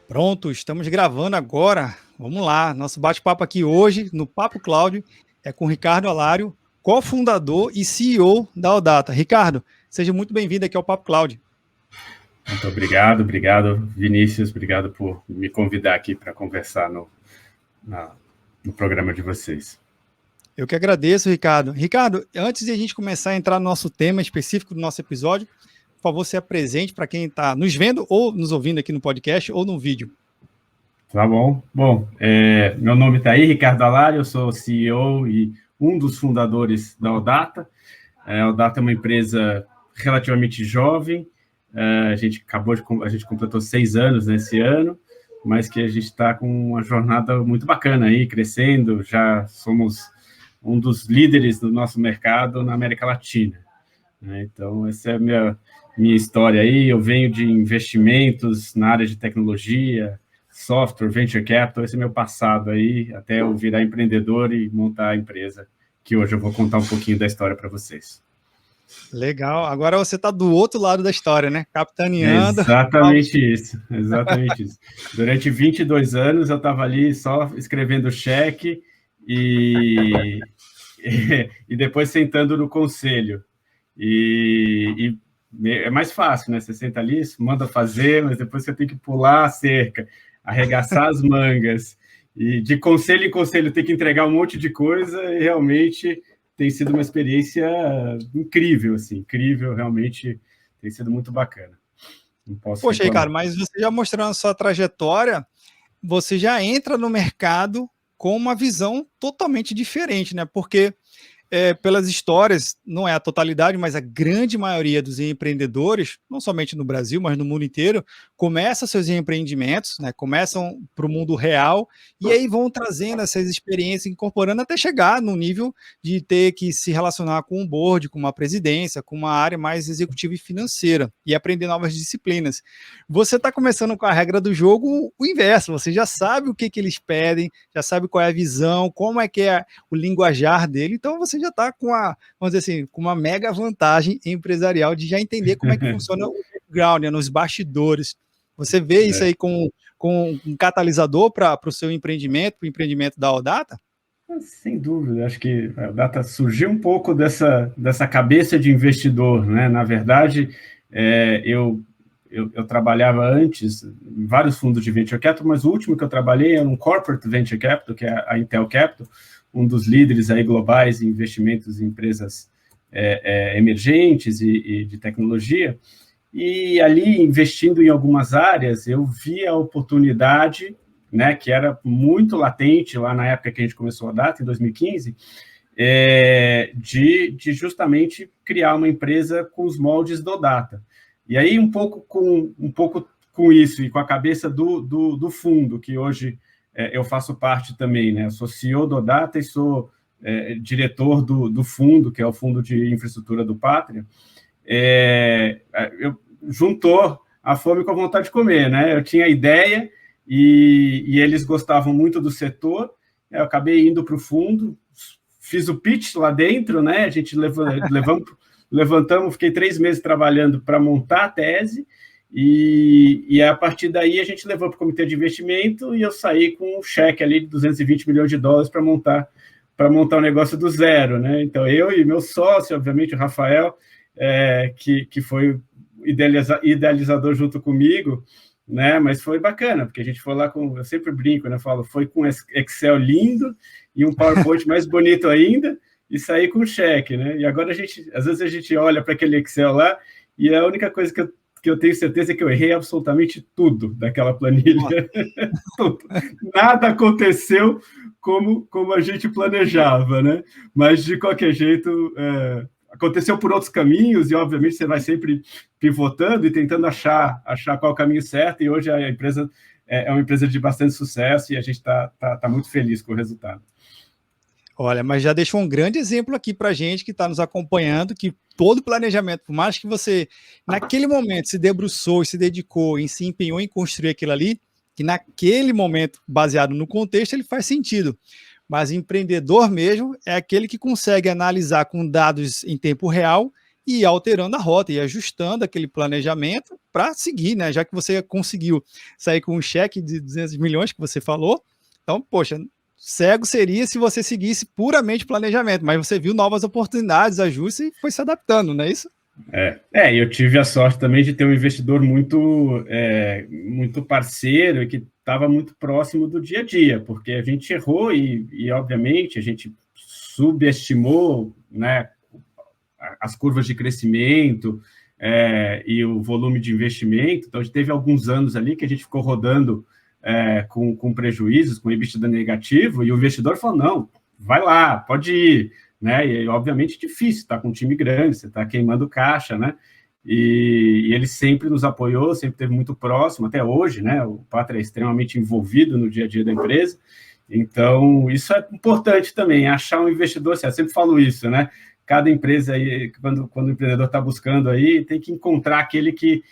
Pronto, estamos gravando agora. Vamos lá. Nosso bate-papo aqui hoje no Papo Cloud é com Ricardo Alário, cofundador e CEO da Odata. Ricardo, seja muito bem-vindo aqui ao Papo Cloud. Muito obrigado, Vinícius, obrigado por me convidar aqui para conversar no programa de vocês. Eu que agradeço, Ricardo. Ricardo, antes de a gente começar a entrar no nosso tema específico do nosso episódio, por favor, se apresente para quem está nos vendo ou nos ouvindo aqui no podcast ou no vídeo. Tá bom. Bom, meu nome está aí, Ricardo Alário, eu sou CEO e um dos fundadores da Odata. A Odata é uma empresa relativamente jovem, a gente completou 6 anos nesse ano, mas que a gente está com uma jornada muito bacana aí, crescendo, já somos um dos líderes do nosso mercado na América Latina. Então, essa é a minha história aí. Eu venho de investimentos na área de tecnologia, software, venture capital, esse é meu passado aí, até eu virar empreendedor e montar a empresa, que hoje eu vou contar um pouquinho da história para vocês. Legal, agora você está do outro lado da história, né? Capitaneando. Exatamente isso. Durante 22 anos eu estava ali só escrevendo cheque e depois sentando no conselho. E é mais fácil, né? Você senta ali, manda fazer, mas depois você tem que pular a cerca, arregaçar as mangas, e de conselho em conselho ter que entregar um monte de coisa, e realmente tem sido uma experiência incrível, assim, incrível, realmente tem sido muito bacana. Não posso Poxa, Ricardo, mas você já mostrando a sua trajetória, você já entra no mercado com uma visão totalmente diferente, né? Porque pelas histórias, não é a totalidade, mas a grande maioria dos empreendedores, não somente no Brasil, mas no mundo inteiro, começam seus empreendimentos, né, começam para o mundo real, e aí vão trazendo essas experiências, incorporando até chegar no nível de ter que se relacionar com um board, com uma presidência, com uma área mais executiva e financeira, e aprender novas disciplinas. Você está começando com a regra do jogo o inverso, você já sabe o que eles pedem, já sabe qual é a visão, como é que é o linguajar dele, então você já está com vamos dizer assim, com uma mega vantagem empresarial de já entender como é que funciona o background, né, nos bastidores. Você vê isso aí com um catalisador para o seu empreendimento, para o empreendimento da Odata? Sem dúvida, acho que a Odata surgiu um pouco dessa cabeça de investidor, né? Na verdade, eu trabalhava antes em vários fundos de venture capital, mas o último que eu trabalhei era um corporate venture capital, que é a Intel Capital, um dos líderes aí globais em investimentos em empresas emergentes e de tecnologia. E ali, investindo em algumas áreas, eu vi a oportunidade, né, que era muito latente lá na época que a gente começou a Odata, em 2015, de justamente criar uma empresa com os moldes da Odata. E aí, um pouco com isso e com a cabeça do fundo, que hoje eu faço parte também, né? Eu sou CEO da Odata e sou diretor do fundo, que é o Fundo de Infraestrutura do Pátria. Juntou a fome com a vontade de comer, né? Eu tinha a ideia e eles gostavam muito do setor, eu acabei indo para o fundo, fiz o pitch lá dentro, né? A gente levantamos, fiquei 3 meses trabalhando para montar a tese, e a partir daí a gente levou para o comitê de investimento e eu saí com um cheque ali de $220 milhões para montar um negócio do zero, né? Então, eu e meu sócio, obviamente, o Rafael, que foi idealizador junto comigo, né? Mas foi bacana, porque a gente foi lá eu sempre brinco, né? Falo, foi com Excel lindo e um PowerPoint mais bonito ainda, e saí com cheque, né? E agora às vezes a gente olha para aquele Excel lá e a única coisa que eu tenho certeza é que eu errei absolutamente tudo daquela planilha. Tudo. Nada aconteceu como a gente planejava, né? Mas, de qualquer jeito, aconteceu por outros caminhos e, obviamente, você vai sempre pivotando e tentando achar qual é o caminho certo, e hoje a empresa é uma empresa de bastante sucesso e a gente está muito feliz com o resultado. Olha, mas já deixou um grande exemplo aqui para a gente que está nos acompanhando, que todo planejamento, por mais que você, naquele momento, se debruçou, se dedicou, se empenhou em construir aquilo ali, que naquele momento, baseado no contexto, ele faz sentido. Mas empreendedor mesmo é aquele que consegue analisar com dados em tempo real e ir alterando a rota, e ajustando aquele planejamento para seguir, né? Já que você conseguiu sair com um cheque de 200 milhões que você falou, então, poxa, cego seria se você seguisse puramente planejamento, mas você viu novas oportunidades, ajustes e foi se adaptando, não é isso? Eu tive a sorte também de ter um investidor muito parceiro e que estava muito próximo do dia a dia, porque a gente errou e obviamente, a gente subestimou, né, as curvas de crescimento e o volume de investimento. Então, a gente teve alguns anos ali que a gente ficou rodando com prejuízos, com EBITDA negativo, e o investidor falou, não, vai lá, pode ir, né? E obviamente é difícil, tá com um time grande, você está queimando caixa, né? E ele sempre nos apoiou, sempre esteve muito próximo, até hoje, né? O Pátria é extremamente envolvido no dia a dia da empresa, então isso é importante também, achar um investidor, eu sempre falo isso, né? Cada empresa aí, quando o empreendedor está buscando aí, tem que encontrar aquele que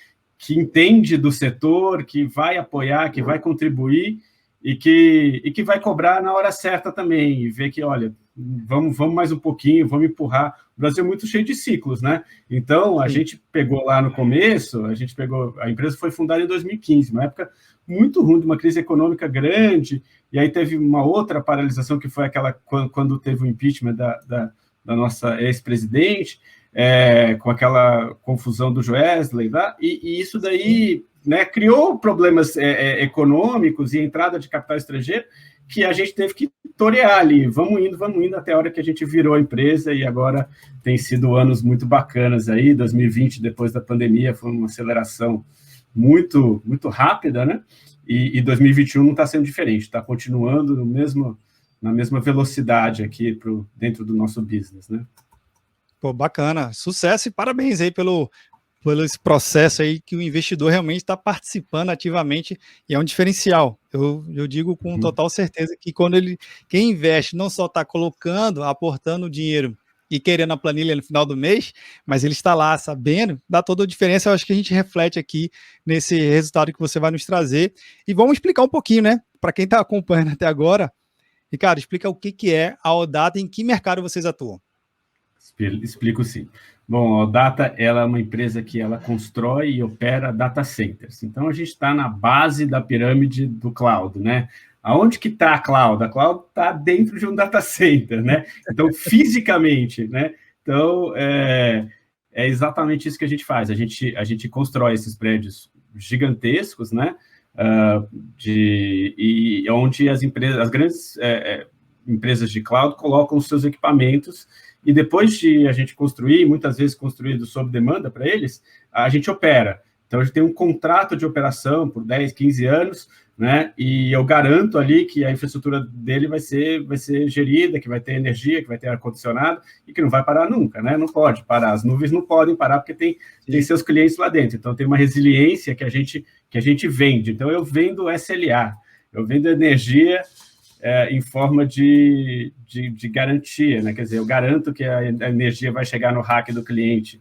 entende do setor, que vai apoiar, que vai contribuir e que vai cobrar na hora certa também, e ver que, olha, vamos mais um pouquinho, vamos empurrar. O Brasil é muito cheio de ciclos, né? Então, a gente pegou lá no começo, a empresa foi fundada em 2015, uma época muito ruim, de uma crise econômica grande, e aí teve uma outra paralisação, que foi aquela quando teve o impeachment da nossa ex-presidente, com aquela confusão do Joesley, tá? E isso daí, né, criou problemas econômicos e entrada de capital estrangeiro que a gente teve que torear ali, vamos indo até a hora que a gente virou a empresa, e agora tem sido anos muito bacanas aí. 2020, depois da pandemia, foi uma aceleração muito, muito rápida, né? E 2021 não está sendo diferente, está continuando na mesma velocidade aqui dentro do nosso business, né? Pô, bacana, sucesso e parabéns aí pelo esse processo aí que o investidor realmente está participando ativamente, e é um diferencial. Eu digo com total certeza que quem investe não só está colocando, aportando dinheiro e querendo a planilha no final do mês, mas ele está lá sabendo, dá toda a diferença. Eu acho que a gente reflete aqui nesse resultado que você vai nos trazer. E vamos explicar um pouquinho, né? Para quem está acompanhando até agora, Ricardo, explica o que é a ODATA e em que mercado vocês atuam. Explico sim. Bom, a ODATA, ela é uma empresa que ela constrói e opera data centers. Então, a gente está na base da pirâmide do cloud, né? Aonde que está a cloud? A cloud está dentro de um data center, né? Então, fisicamente, né? Então, é exatamente isso que a gente faz. A gente constrói esses prédios gigantescos, né? Onde as grandes empresas de cloud colocam os seus equipamentos, e depois de a gente construir, muitas vezes construído sob demanda para eles, a gente opera. Então, a gente tem um contrato de operação por 10, 15 anos, né? E eu garanto ali que a infraestrutura dele vai ser gerida, que vai ter energia, que vai ter ar-condicionado e que não vai parar nunca, né? Não pode parar, as nuvens não podem parar porque tem seus clientes lá dentro. Então, tem uma resiliência que a gente vende. Então, eu vendo SLA, eu vendo energia em forma de garantia, né? Quer dizer, eu garanto que a energia vai chegar no rack do cliente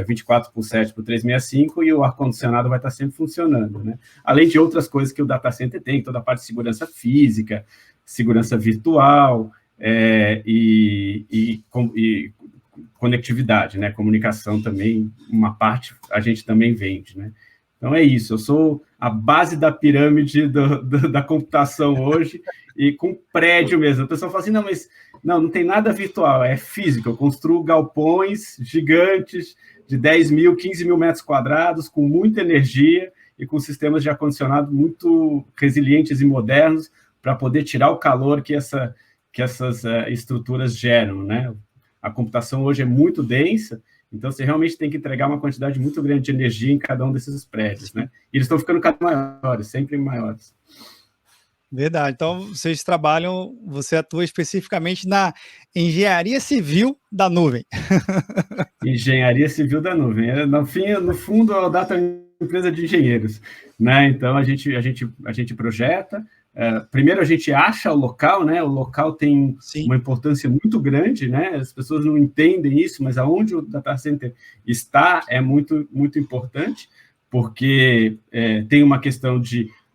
24/7 por 365, e o ar-condicionado vai estar sempre funcionando, né? Além de outras coisas que o data center tem, toda a parte de segurança física, segurança virtual e conectividade, né? Comunicação também, uma parte a gente também vende, né? Então é isso, eu sou a base da pirâmide da computação hoje, e com prédio mesmo. A pessoa fala assim, não tem nada virtual, é físico. Eu construo galpões gigantes de 10 mil, 15 mil metros quadrados, com muita energia e com sistemas de ar-condicionado muito resilientes e modernos, para poder tirar o calor que essas estruturas geram, né? A computação hoje é muito densa, então você realmente tem que entregar uma quantidade muito grande de energia em cada um desses prédios, né? E eles estão ficando cada vez maiores, sempre maiores. Verdade. Então, você atua especificamente na engenharia civil da nuvem. Engenharia civil da nuvem. No fundo, a ODATA é uma empresa de engenheiros, né? Então, a gente projeta. Primeiro, a gente acha o local, né? O local tem uma importância muito grande, né? As pessoas não entendem isso, mas aonde o data center está é muito, muito importante, porque tem uma questão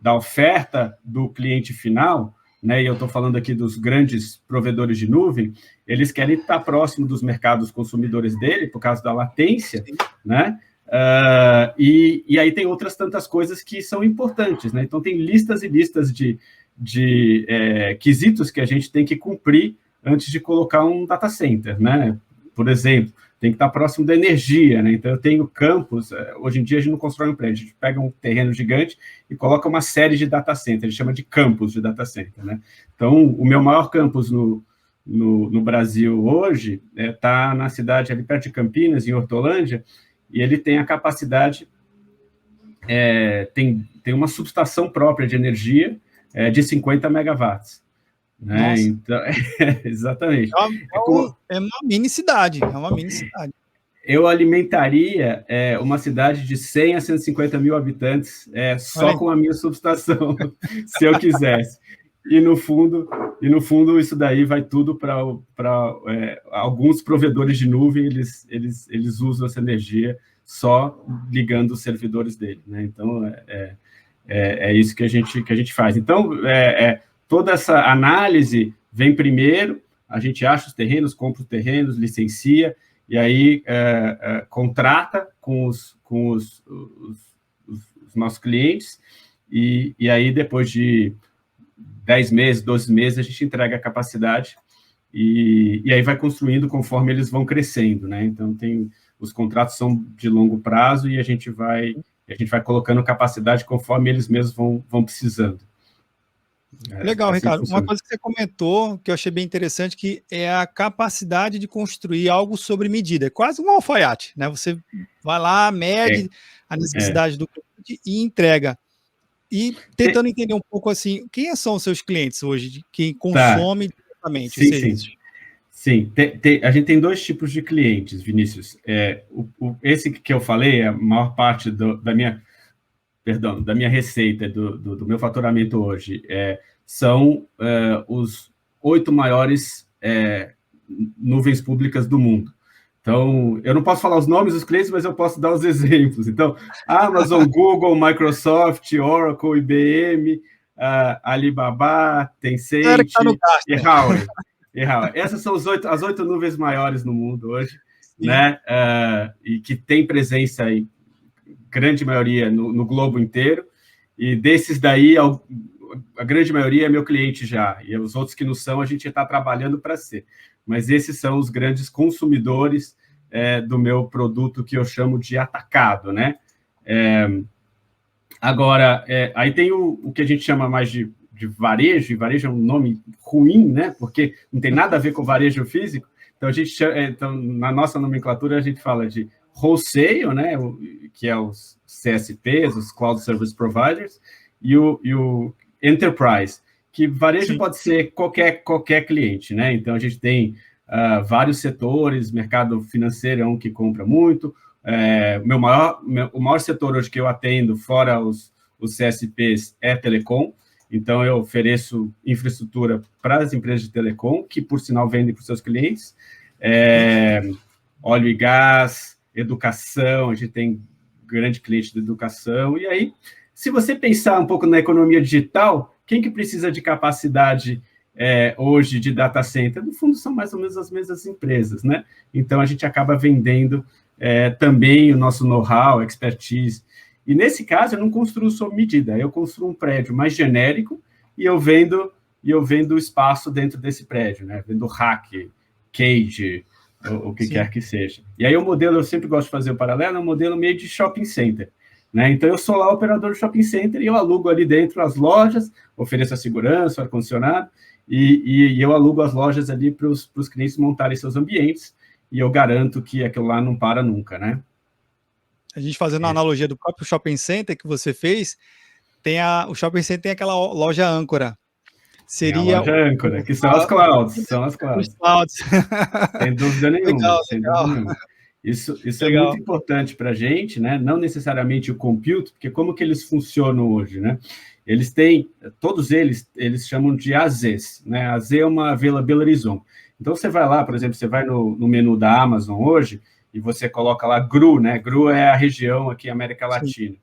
da oferta do cliente final, né, e eu estou falando aqui dos grandes provedores de nuvem, eles querem estar próximo dos mercados consumidores dele, por causa da latência, né? E aí tem outras tantas coisas que são importantes, né? Então, tem listas e listas de quesitos que a gente tem que cumprir antes de colocar um data center, né? Por exemplo, tem que estar próximo da energia, né? Então, eu tenho campos, hoje em dia a gente não constrói um prédio, a gente pega um terreno gigante e coloca uma série de data centers, a gente chama de campos de data center, né? Então, o meu maior campus no Brasil hoje está na cidade ali perto de Campinas, em Hortolândia, e ele tem a capacidade, tem uma subestação própria de energia de 50 megawatts. Né? Então, exatamente. É uma mini cidade, é uma mini cidade. Eu alimentaria uma cidade de 100 a 150 mil habitantes só com a minha subestação, se eu quisesse. E no fundo, isso daí vai tudo para alguns provedores de nuvem, eles usam essa energia só ligando os servidores dele, né? Então, é isso que a gente faz. Então, toda essa análise vem primeiro, a gente acha os terrenos, compra os terrenos, licencia, e aí contrata com os nossos clientes, e aí depois de 10 meses, 12 meses, a gente entrega a capacidade, e aí vai construindo conforme eles vão crescendo, né? Então, os contratos são de longo prazo, e a gente vai colocando capacidade conforme eles mesmos vão precisando. Legal, assim, Ricardo. Uma coisa que você comentou, que eu achei bem interessante, que é a capacidade de construir algo sobre medida. É quase um alfaiate, né? Você vai lá, mede a necessidade do cliente e entrega. E tentando entender um pouco assim, quem são os seus clientes hoje, quem consome diretamente os serviços? Sim, a gente tem dois tipos de clientes, Vinícius. Esse que eu falei, a maior parte da minha receita, do meu faturamento hoje, são os 8 maiores nuvens públicas do mundo. Então, eu não posso falar os nomes dos clientes, mas eu posso dar os exemplos. Então, Amazon, Google, Microsoft, Oracle, IBM, Alibaba, Tencent e Huawei. Essas são as 8 nuvens maiores no mundo hoje, né? E que tem presença aí, grande maioria no globo inteiro, e desses daí, a grande maioria é meu cliente já, e os outros que não são, a gente está trabalhando para ser. Mas esses são os grandes consumidores do meu produto que eu chamo de atacado, né? Agora, aí tem o que a gente chama mais de varejo, e varejo é um nome ruim, né? Porque não tem nada a ver com varejo físico. Então, na nossa nomenclatura, a gente fala de wholesale, né? Que é os CSPs, os Cloud Service Providers, e o Enterprise, que varejo pode ser qualquer cliente, né? Então, a gente tem vários setores, mercado financeiro é um que compra muito, o maior setor hoje que eu atendo, fora os CSPs, é telecom. Então, eu ofereço infraestrutura para as empresas de telecom, que, por sinal, vendem para os seus clientes, óleo e gás, educação, a gente tem grande cliente de educação. E aí, se você pensar um pouco na economia digital, quem que precisa de capacidade hoje de data center? No fundo, são mais ou menos as mesmas empresas, né? Então, a gente acaba vendendo também o nosso know-how, expertise. E, nesse caso, eu não construo sob medida, eu construo um prédio mais genérico e eu vendo o espaço dentro desse prédio, né? Vendo rack, cage, o que quer que seja. E aí o modelo, eu sempre gosto de fazer o paralelo, é um modelo meio de shopping center, né? Então, eu sou lá o operador do shopping center e eu alugo ali dentro as lojas, ofereço a segurança, o ar-condicionado, e eu alugo as lojas ali para os clientes montarem seus ambientes, e eu garanto que aquilo lá não para nunca, né? A gente fazendo a analogia do próprio shopping center que você fez, o shopping center tem aquela loja âncora. Seria a loja âncora, que são as clouds. Os clouds. Sem dúvida nenhuma. Dúvida nenhuma. Isso é muito importante para a gente, né? Não necessariamente o compute, porque como que eles funcionam hoje, né? Eles têm, todos eles chamam de AZs, né? AZ é uma Availability Zone. Então, você vai lá, por exemplo, você vai no menu da Amazon hoje, e você coloca lá GRU, né? GRU é a região aqui, América Latina.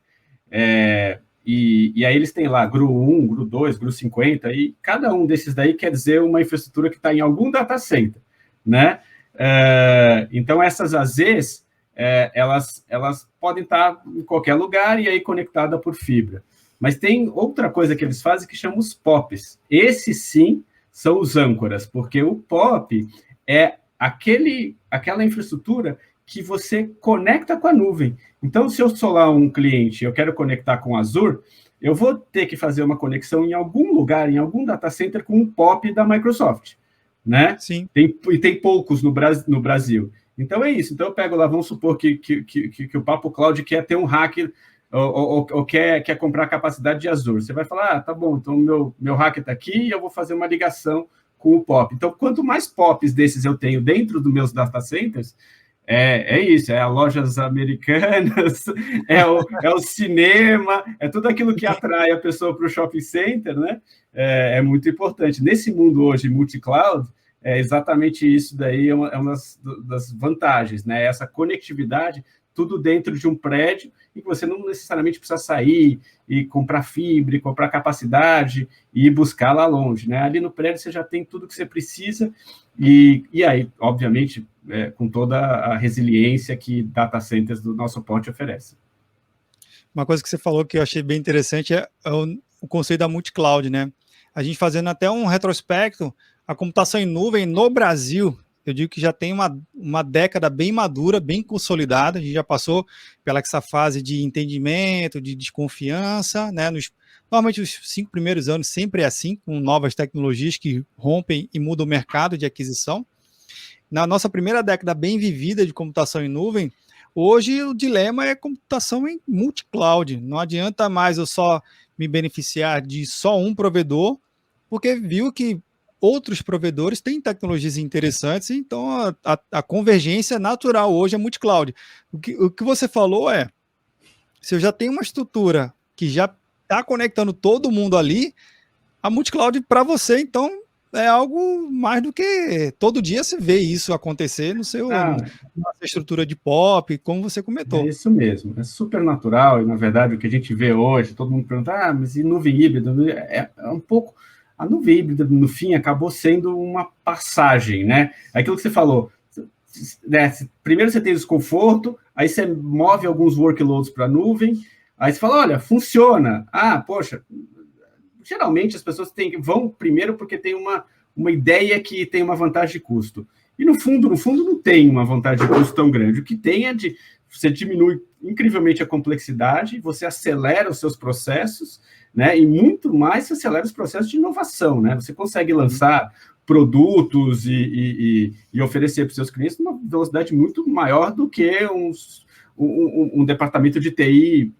e aí eles têm lá GRU 1, GRU 2, GRU 50, e cada um desses daí quer dizer uma infraestrutura que está em algum data center, né? Então, essas AZs, elas podem estar em qualquer lugar e aí conectada por fibra. Mas tem outra coisa que eles fazem que chama os POPs. Esses, sim, são os âncoras, porque o POP é aquela infraestrutura que você conecta com a nuvem. Então, se eu sou lá um cliente e eu quero conectar com o Azure, eu vou ter que fazer uma conexão em algum lugar, em algum data center, com um POP da Microsoft, né? Sim. E tem poucos no Brasil. Então, é isso. Então, eu pego lá, vamos supor que o Papo Cloud quer ter um hack ou quer comprar capacidade de Azure. Você vai falar, tá bom, então meu hack está aqui e eu vou fazer uma ligação com o POP. Então, quanto mais POPs desses eu tenho dentro dos meus data centers, é isso, é as lojas americanas, é o cinema, é tudo aquilo que atrai a pessoa para o shopping center, né? É muito importante. Nesse mundo hoje, multi-cloud, exatamente isso daí é uma das vantagens, né? Essa conectividade, tudo dentro de um prédio, e que você não necessariamente precisa sair e comprar fibra, e comprar capacidade e ir buscar lá longe, né? Ali no prédio você já tem tudo que você precisa, e aí, obviamente, com toda a resiliência que data centers do nosso porte oferecem. Uma coisa que você falou que eu achei bem interessante é o conceito da multi-cloud, né? A gente fazendo até um retrospecto, a computação em nuvem no Brasil, eu digo que já tem uma década bem madura, bem consolidada, a gente já passou pela essa fase de entendimento, de desconfiança, né? Normalmente os 5 primeiros anos sempre é assim, com novas tecnologias que rompem e mudam o mercado de aquisição. Na nossa primeira década bem vivida de computação em nuvem, hoje o dilema é computação em multi-cloud. Não adianta mais eu só me beneficiar de só um provedor, porque viu que outros provedores têm tecnologias interessantes, então a convergência natural hoje é multi-cloud. O que você falou se eu já tenho uma estrutura que já está conectando todo mundo ali, a multi-cloud para você, então, é algo mais do que todo dia você vê isso acontecer na sua estrutura de POP, como você comentou. É isso mesmo, é super natural, e na verdade o que a gente vê hoje, todo mundo pergunta, mas e nuvem híbrida? É um pouco... A nuvem híbrida, no fim, acabou sendo uma passagem, né? Aquilo que você falou, né? Primeiro você tem desconforto, aí você move alguns workloads para a nuvem, aí você fala, olha, funciona. Poxa, geralmente as pessoas vão primeiro porque tem uma ideia que tem uma vantagem de custo. E no fundo não tem uma vantagem de custo tão grande. O que tem é você diminui incrivelmente a complexidade, você acelera os seus processos, né? E muito mais você acelera os processos de inovação, né? Você consegue lançar produtos e oferecer para os seus clientes uma velocidade muito maior do que um departamento de TI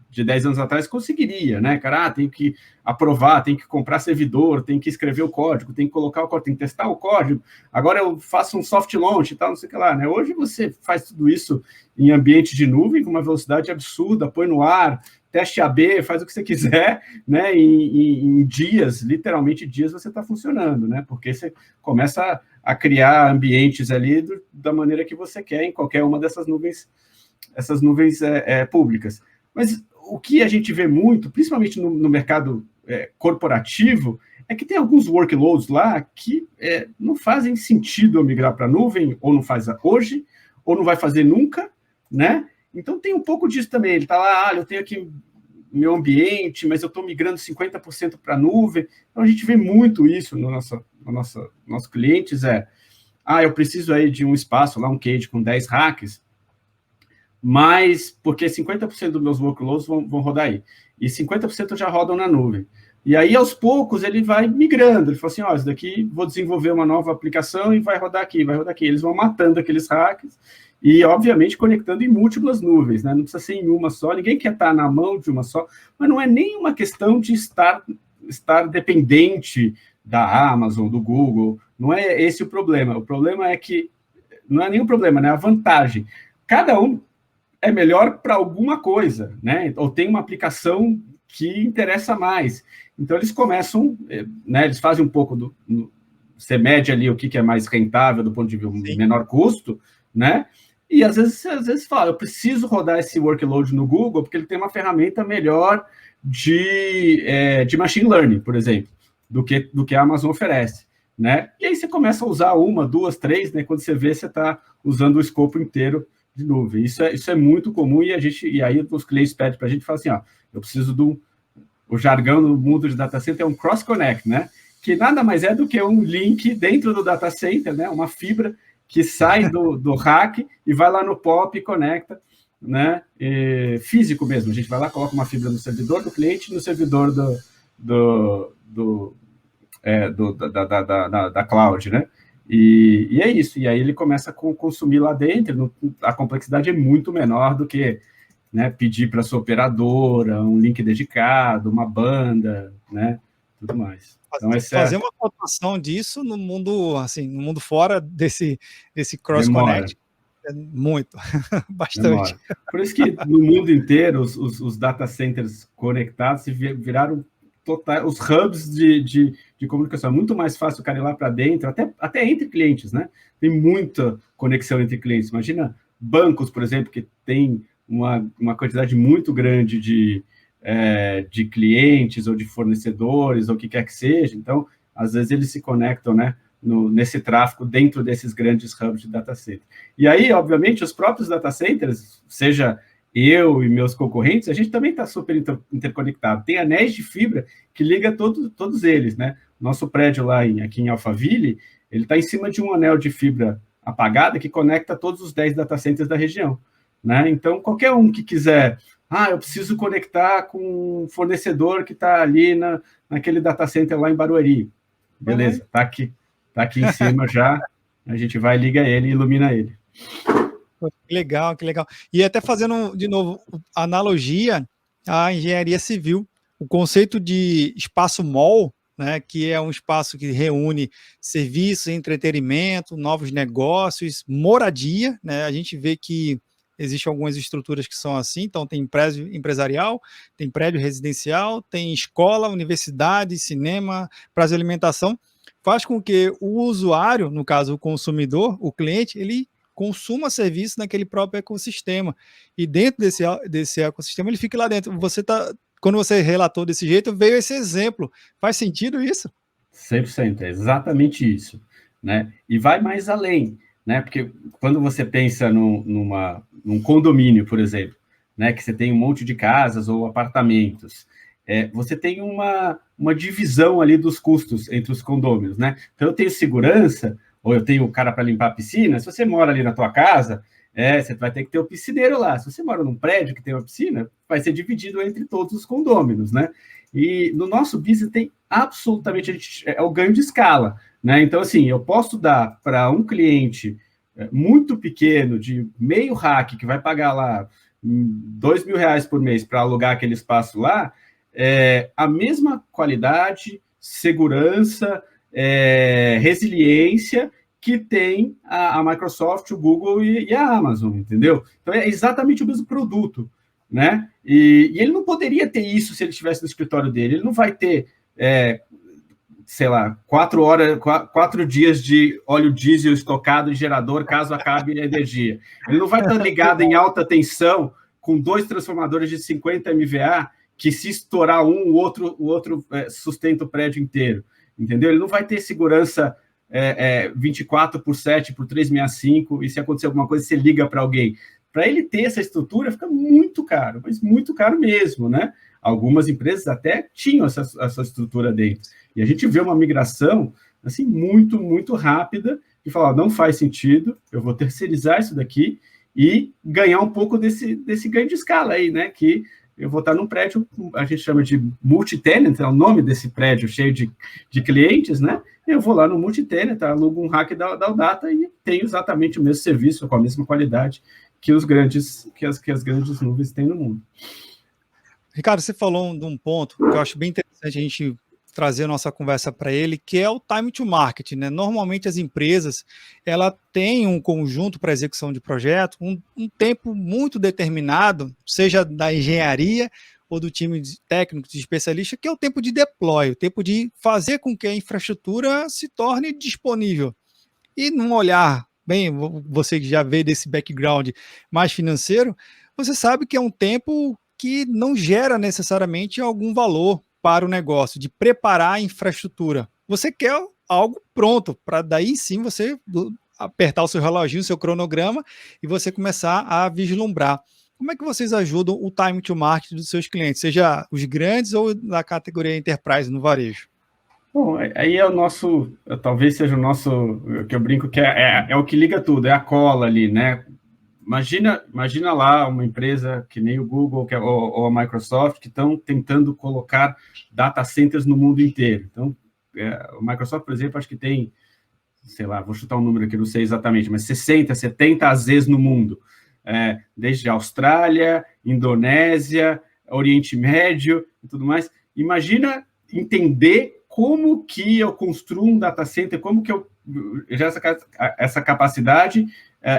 de 10 anos atrás conseguiria, né, cara? Tem que aprovar, tem que comprar servidor, tem que escrever o código, tem que colocar o código, tem que testar o código. Agora eu faço um soft launch e tal, não sei o que lá, né? Hoje você faz tudo isso em ambiente de nuvem com uma velocidade absurda, põe no ar, teste AB, faz o que você quiser, né? Em dias, literalmente dias, você está funcionando, né? Porque você começa a criar ambientes ali da maneira que você quer em qualquer uma dessas nuvens, públicas. Mas o que a gente vê muito, principalmente no mercado corporativo, é que tem alguns workloads lá que não fazem sentido eu migrar para a nuvem, ou não faz hoje, ou não vai fazer nunca, né? Então tem um pouco disso também. Ele está lá, eu tenho aqui meu ambiente, mas eu estou migrando 50% para a nuvem. Então a gente vê muito isso no nossos clientes, eu preciso aí de um espaço lá, um cage com 10 racks, mas porque 50% dos meus workloads vão rodar aí, e 50% já rodam na nuvem. E aí, aos poucos, ele vai migrando. Ele fala assim, isso daqui, vou desenvolver uma nova aplicação e vai rodar aqui, vai rodar aqui. Eles vão matando aqueles hacks e, obviamente, conectando em múltiplas nuvens, né? Não precisa ser em uma só, ninguém quer estar na mão de uma só, mas não é nem uma questão de estar dependente da Amazon, do Google, não é esse o problema. O problema é que, não é nenhum problema, né? A vantagem. Cada um é melhor para alguma coisa, né? Ou tem uma aplicação que interessa mais. Então, eles começam, né? Eles fazem um pouco você mede ali o que é mais rentável do ponto de vista menor custo, né? E às vezes fala, eu preciso rodar esse workload no Google porque ele tem uma ferramenta melhor de machine learning, por exemplo, do que a Amazon oferece, né? E aí você começa a usar uma, duas, três, né? Quando você vê, você está usando o escopo inteiro de nuvem. Isso é muito comum e aí os clientes pedem para a gente e falam assim, ó, eu preciso o jargão no mundo de data center é um cross-connect, né? Que nada mais é do que um link dentro do data center, né? Uma fibra que sai do rack e vai lá no POP e conecta, né? Físico mesmo. A gente vai lá, coloca uma fibra no servidor do cliente e no servidor da cloud, né? E é isso. E aí ele começa a consumir lá dentro. A complexidade é muito menor do que, né, pedir para sua operadora um link dedicado, uma banda, né? Tudo mais. Então, fazer uma cotação disso no mundo, assim, no mundo fora desse cross-connect, é muito, bastante. Demora. Por isso que no mundo inteiro os data centers conectados viraram total, os hubs de comunicação. É muito mais fácil o cara ir lá para dentro, até entre clientes, né? Tem muita conexão entre clientes. Imagina bancos, por exemplo, que tem uma quantidade muito grande de clientes ou de fornecedores, ou o que quer que seja. Então, às vezes eles se conectam, né, nesse tráfego dentro desses grandes hubs de data center. E aí, obviamente, os próprios data centers, seja eu e meus concorrentes, a gente também está super interconectado. Tem anéis de fibra que liga todos eles, né? Nosso prédio lá aqui em Alphaville, ele está em cima de um anel de fibra apagada que conecta todos os 10 data centers da região, né? Então, qualquer um que quiser, eu preciso conectar com um fornecedor que está ali naquele data center lá em Barueri. Beleza, está aqui em cima já, a gente vai, liga ele e ilumina ele. Que legal, que legal. E até fazendo, de novo, analogia à engenharia civil, o conceito de espaço mall, né, que é um espaço que reúne serviços, entretenimento, novos negócios, moradia, né, a gente vê que existem algumas estruturas que são assim, então tem prédio empresarial, tem prédio residencial, tem escola, universidade, cinema, prazo de alimentação, faz com que o usuário, no caso o consumidor, o cliente, ele consuma serviço naquele próprio ecossistema, e dentro desse ecossistema ele fica lá dentro. Quando você relatou desse jeito, veio esse exemplo. Faz sentido isso? 100%, é exatamente isso, né? E vai mais além, né? Porque quando você pensa num condomínio, por exemplo, né, que você tem um monte de casas ou apartamentos, você tem uma divisão ali dos custos entre os condôminos, né? Então, eu tenho segurança, ou eu tenho o cara para limpar a piscina. Se você mora ali na tua casa, você vai ter que ter o piscineiro lá. Se você mora num prédio que tem uma piscina, vai ser dividido entre todos os condôminos, né? E no nosso business tem absolutamente, é o ganho de escala, né? Então, assim, eu posso dar para um cliente muito pequeno, de meio rack, que vai pagar lá R$2.000 por mês para alugar aquele espaço lá, a mesma qualidade, segurança, resiliência que tem a Microsoft, o Google e a Amazon, entendeu? Então, é exatamente o mesmo produto, né? E ele não poderia ter isso se ele estivesse no escritório dele. Ele não vai ter, sei lá, 4 dias de óleo diesel estocado em gerador caso acabe a energia. Ele não vai estar ligado em alta tensão com 2 transformadores de 50 MVA que, se estourar o outro sustenta o prédio inteiro, entendeu? Ele não vai ter segurança 24/7 por 365, e se acontecer alguma coisa, você liga para alguém. Para ele ter essa estrutura, fica muito caro, mas muito caro mesmo, né? Algumas empresas até tinham essa estrutura dentro. E a gente vê uma migração assim, muito, muito rápida, de falar, não faz sentido, eu vou terceirizar isso daqui e ganhar um pouco desse ganho de escala aí, né? Que eu vou estar num prédio, a gente chama de multi-tenant, é o nome desse prédio cheio de clientes, né? Eu vou lá no multi-tenant, alugo um rack da Data e tenho exatamente o mesmo serviço, com a mesma qualidade que as grandes nuvens têm no mundo. Ricardo, você falou de um ponto que eu acho bem interessante a gente trazer a nossa conversa para ele, que é o time to market, né? Normalmente as empresas, ela tem um conjunto para execução de projeto, um tempo muito determinado, seja da engenharia ou do time técnico, de especialista, que é o tempo de deploy, o tempo de fazer com que a infraestrutura se torne disponível. E num olhar bem, você que já veio desse background mais financeiro, você sabe que é um tempo que não gera necessariamente algum valor para o negócio, de preparar a infraestrutura. Você quer algo pronto, para daí sim você apertar o seu reloginho, o seu cronograma, e você começar a vislumbrar. Como é que vocês ajudam o time to market dos seus clientes, seja os grandes ou da categoria enterprise no varejo? Bom, aí é o nosso, talvez seja o nosso, que eu brinco que é o que liga tudo, é a cola ali, né? Imagina lá uma empresa que nem o Google ou a Microsoft que estão tentando colocar data centers no mundo inteiro. Então, o Microsoft, por exemplo, acho que tem, sei lá, vou chutar um número aqui, não sei exatamente, mas 60, 70 AZs no mundo, desde Austrália, Indonésia, Oriente Médio e tudo mais. Imagina entender como que eu construo um data center, como que eu já essa capacidade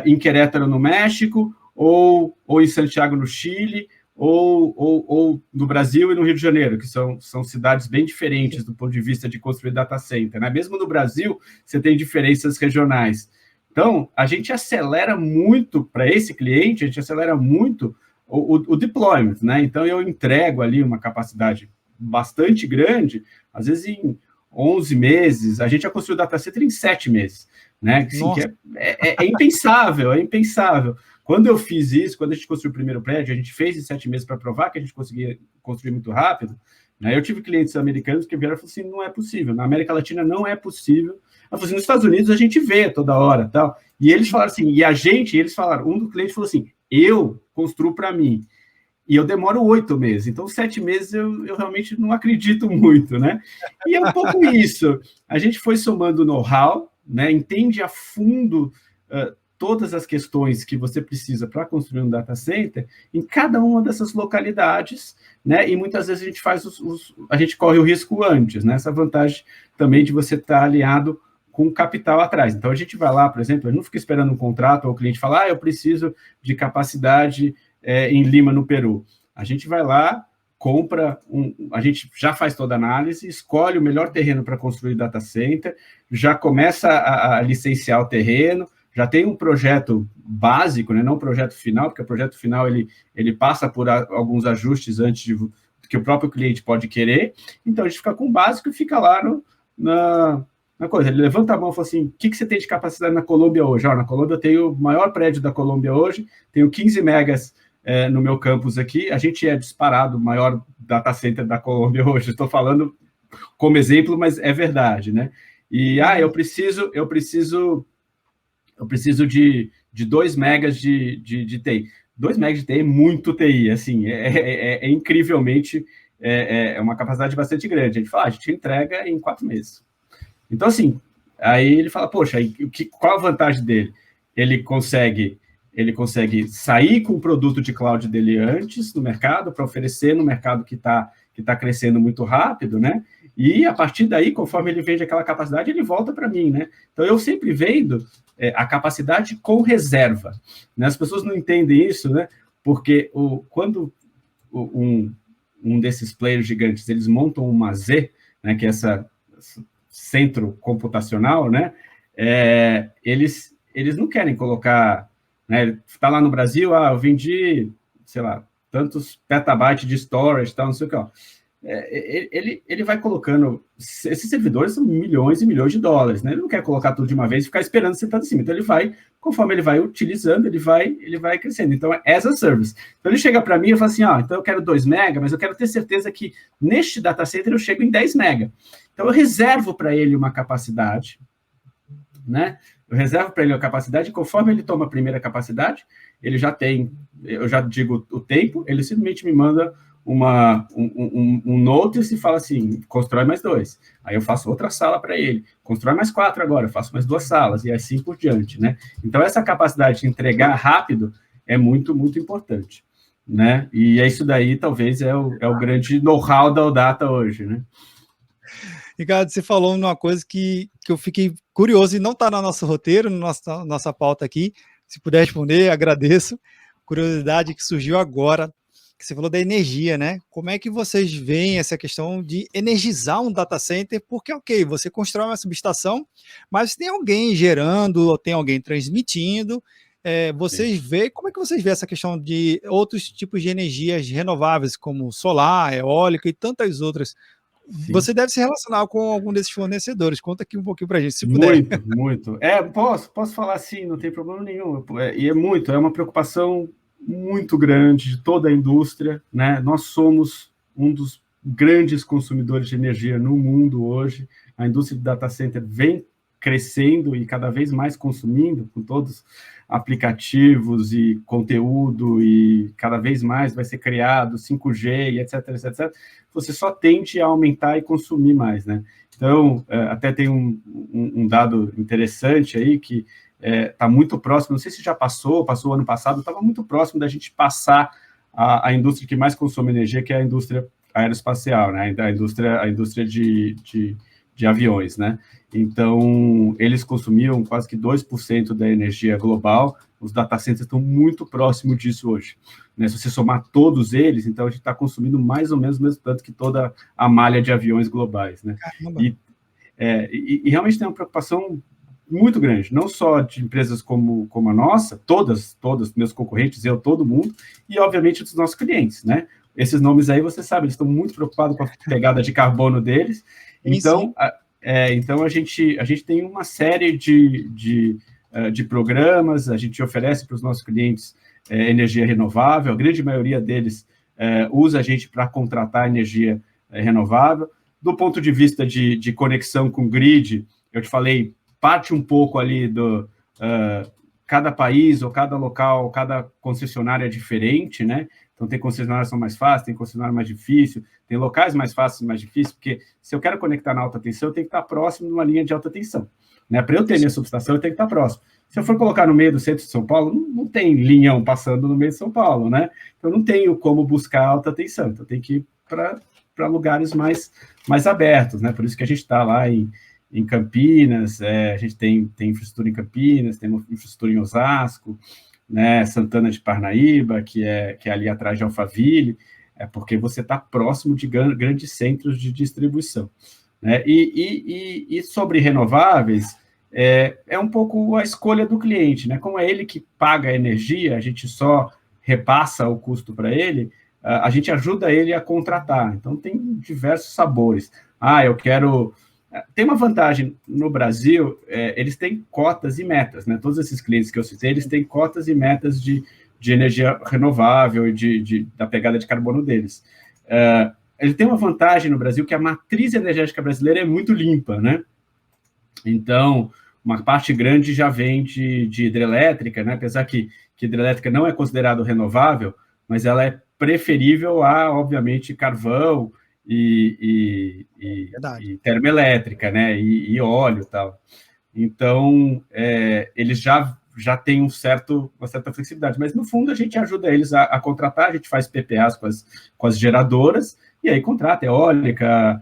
em Querétaro, no México, ou em Santiago, no Chile, ou no Brasil e no Rio de Janeiro, que são cidades bem diferentes do ponto de vista de construir data center, né? Mesmo no Brasil, você tem diferenças regionais. Então, a gente acelera muito para esse cliente, a gente acelera muito o deployment, né? Então, eu entrego ali uma capacidade bastante grande, às vezes em 11 meses, a gente já construiu data center em 7 meses, né? Assim, que é impensável, é impensável. Quando eu fiz isso, quando a gente construiu o primeiro prédio, a gente fez em 7 meses para provar que a gente conseguia construir muito rápido, né? Eu tive clientes americanos que vieram e falaram assim, não é possível, na América Latina não é possível. Eu falei assim, nos Estados Unidos a gente vê toda hora, tal. E eles falaram assim, eles falaram, um dos clientes falou assim, eu construo para mim. E eu demoro 8 meses, então 7 meses eu realmente não acredito muito, né? E é um pouco isso. A gente foi somando know-how, né? Entende a fundo todas as questões que você precisa para construir um data center em cada uma dessas localidades, né? E muitas vezes a gente faz a gente corre o risco antes, né? Essa vantagem também de você estar alinhado com capital atrás. Então a gente vai lá, por exemplo, eu não fica esperando um contrato ou o cliente falar, eu preciso de capacidade em Lima, no Peru. A gente vai lá, compra, a gente já faz toda a análise, escolhe o melhor terreno para construir data center, já começa a licenciar o terreno, já tem um projeto básico, né, não um projeto final, porque o projeto final ele passa por alguns ajustes antes que o próprio cliente pode querer, então a gente fica com o básico e fica lá na coisa. Ele levanta a mão e fala assim, o que você tem de capacidade na Colômbia hoje? Na Colômbia eu tenho o maior prédio da Colômbia hoje, tenho 15 megas no meu campus aqui, a gente é disparado o maior data center da Colômbia hoje, estou falando como exemplo, mas é verdade, né? E, eu preciso de 2 megas de TI. 2 megas de TI é muito TI, assim, é incrivelmente, é uma capacidade bastante grande. A gente fala, a gente entrega em 4 meses. Então, assim, aí ele fala, poxa, qual a vantagem dele? Ele consegue sair com o produto de cloud dele antes do mercado, para oferecer no mercado que tá crescendo muito rápido, né? E a partir daí, conforme ele vende aquela capacidade, ele volta para mim, né? Então, eu sempre vendo a capacidade com reserva, né? As pessoas não entendem isso, né? Porque quando um desses players gigantes, eles montam uma Z, né? Que é essa centro computacional, né? Eles não querem colocar, né? Está lá no Brasil, eu vendi, sei lá, tantos petabytes de storage, tal, não sei o que, ó. Ele vai colocando, esses servidores são milhões e milhões de dólares, né? Ele não quer colocar tudo de uma vez e ficar esperando sentado em cima. Então ele vai, conforme ele vai utilizando, ele vai crescendo. Então é as a service. Então ele chega para mim e fala assim, então eu quero 2 mega, mas eu quero ter certeza que neste data center eu chego em 10 mega. Então eu reservo para ele uma capacidade, né? Eu reservo para ele a capacidade, e conforme ele toma a primeira capacidade, ele já tem, eu já digo o tempo, ele simplesmente me manda um notice e fala assim, constrói mais 2. Aí eu faço outra sala para ele, constrói mais 4 agora, eu faço mais 2 salas, e assim por diante, né? Então, essa capacidade de entregar rápido é muito, muito importante, né? E é isso daí, talvez, é o grande know-how da OData hoje, né? Ricardo, você falou uma coisa que eu fiquei curioso e não está no nosso roteiro, na nossa pauta aqui. Se puder responder, agradeço. Curiosidade que surgiu agora. que você falou da energia, né? Como é que vocês veem essa questão de energizar um data center? Porque, ok, você constrói uma subestação, mas tem alguém gerando, ou tem alguém transmitindo. Sim. Vocês veem, como é que vocês veem essa questão de outros tipos de energias renováveis, como solar, eólica e tantas outras? Sim. Você deve se relacionar com algum desses fornecedores. Conta aqui um pouquinho para a gente, se puder. Muito, muito. Posso falar sim, não tem problema nenhum. E é uma preocupação muito grande de toda a indústria, né? Nós somos um dos grandes consumidores de energia no mundo hoje. A indústria de data center vem crescendo e cada vez mais consumindo, com todos aplicativos e conteúdo, e cada vez mais vai ser criado 5G e etc, etc, etc. Você só tende a aumentar e consumir mais, né? Então, até tem um dado interessante aí que está muito próximo, não sei se já passou ano passado, estava muito próximo da gente passar a indústria que mais consome energia, que é a indústria aeroespacial, né? A indústria de aviões, né? Então, eles consumiam quase que 2% da energia global, os data centers estão muito próximos disso hoje. Né? Se você somar todos eles, então a gente está consumindo mais ou menos o mesmo tanto que toda a malha de aviões globais. Né? E realmente tem uma preocupação muito grande, não só de empresas como a nossa, todas, meus concorrentes, todo mundo, e obviamente dos nossos clientes, né? Esses nomes aí, você sabe, eles estão muito preocupados com a pegada de carbono deles, então, então a gente tem uma série de programas, a gente oferece para os nossos clientes energia renovável, a grande maioria deles usa a gente para contratar energia renovável. Do ponto de vista de conexão com o grid, eu te falei, parte um pouco ali do cada país ou cada local, cada concessionária é diferente, né? Então, tem concessionárias que são mais fáceis, tem concessionárias mais difíceis, tem locais mais fáceis e mais difíceis, porque se eu quero conectar na alta tensão, eu tenho que estar próximo de uma linha de alta tensão. Né? Para eu ter minha subestação, eu tenho que estar próximo. Se eu for colocar no meio do centro de São Paulo, não tem linhão passando no meio de São Paulo, né? Então, não tenho como buscar alta tensão. Então, tem que ir para lugares mais abertos, né? Por isso que a gente está lá em Campinas, a gente tem infraestrutura em Campinas, tem infraestrutura em Osasco, né, Santana de Parnaíba, que é ali atrás de Alphaville, porque você está próximo de grandes centros de distribuição. Né? E sobre renováveis, é um pouco a escolha do cliente, né? Como é ele que paga a energia, a gente só repassa o custo para ele, a gente ajuda ele a contratar. Então, tem diversos sabores. Eu quero... Tem uma vantagem no Brasil, eles têm cotas e metas, né? Todos esses clientes que eu citei, eles têm cotas e metas de energia renovável e da pegada de carbono deles. Ele tem uma vantagem no Brasil que a matriz energética brasileira é muito limpa, né? Então, uma parte grande já vem de hidrelétrica, né? Apesar que hidrelétrica não é considerado renovável, mas ela é preferível a, obviamente, carvão e termoelétrica, né? E óleo e tal. Então, eles já têm uma certa flexibilidade, mas no fundo a gente ajuda eles a contratar, a gente faz PPAs com as geradoras, e aí contrata eólica,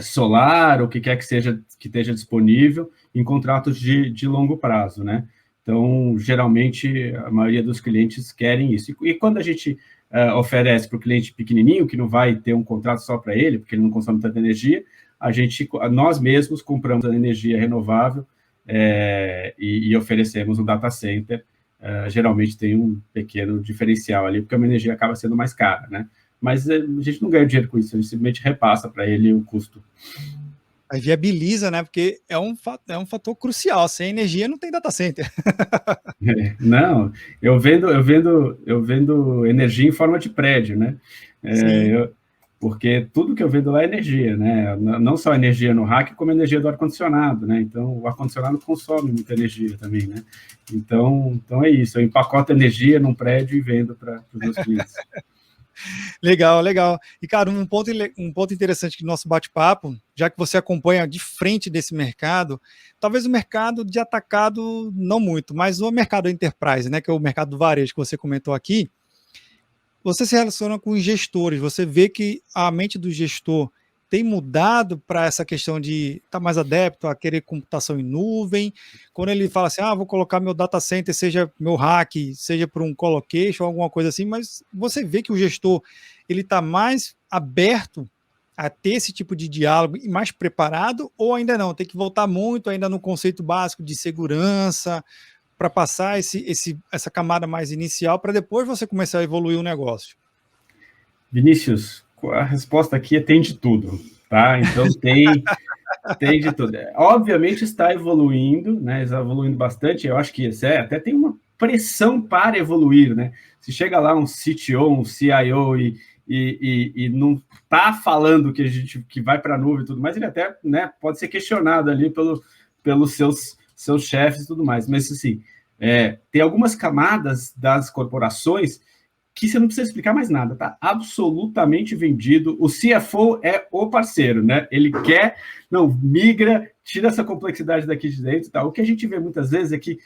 solar, o que quer que seja que esteja disponível, em contratos de longo prazo, né? Então, geralmente, a maioria dos clientes querem isso. E quando a gente oferece para o cliente pequenininho, que não vai ter um contrato só para ele, porque ele não consome tanta energia, nós mesmos compramos a energia renovável e oferecemos um data center. Geralmente tem um pequeno diferencial ali, porque a energia acaba sendo mais cara, né? Mas a gente não ganha dinheiro com isso, a gente simplesmente repassa para ele o custo. Aí viabiliza, né? Porque é um fator crucial. Sem energia não tem data center. Não, eu vendo energia em forma de prédio, né? Porque tudo que eu vendo lá é energia, né? Não só energia no rack, como energia do ar-condicionado, né? Então, o ar-condicionado consome muita energia também, né? Então é isso. Eu empacoto energia num prédio e vendo para os meus clientes. Legal, legal. E, cara, um ponto interessante do nosso bate-papo, já que você acompanha de frente desse mercado, talvez o mercado de atacado não muito, mas o mercado enterprise, né, que é o mercado do varejo que você comentou aqui, você se relaciona com os gestores, você vê que a mente do gestor tem mudado para essa questão de estar mais adepto a querer computação em nuvem? Quando ele fala assim, vou colocar meu data center, seja meu rack, seja para um colocation, alguma coisa assim, mas você vê que o gestor ele está mais aberto a ter esse tipo de diálogo e mais preparado, ou ainda não? Tem que voltar muito ainda no conceito básico de segurança para passar essa camada mais inicial para depois você começar a evoluir o negócio? Vinícius, a resposta aqui é tem de tudo, tá? Então tem de tudo. Obviamente está evoluindo, né? Está evoluindo bastante. Eu acho que até tem uma pressão para evoluir, né? Se chega lá um CTO, um CIO e não está falando que vai para a nuvem e tudo mais, ele até, né, pode ser questionado ali pelos seus chefes e tudo mais. Mas assim, tem algumas camadas das corporações que você não precisa explicar mais nada, tá absolutamente vendido. O CFO é o parceiro, né? Ele quer, migra, tira essa complexidade daqui de dentro, tá? O que a gente vê muitas vezes é que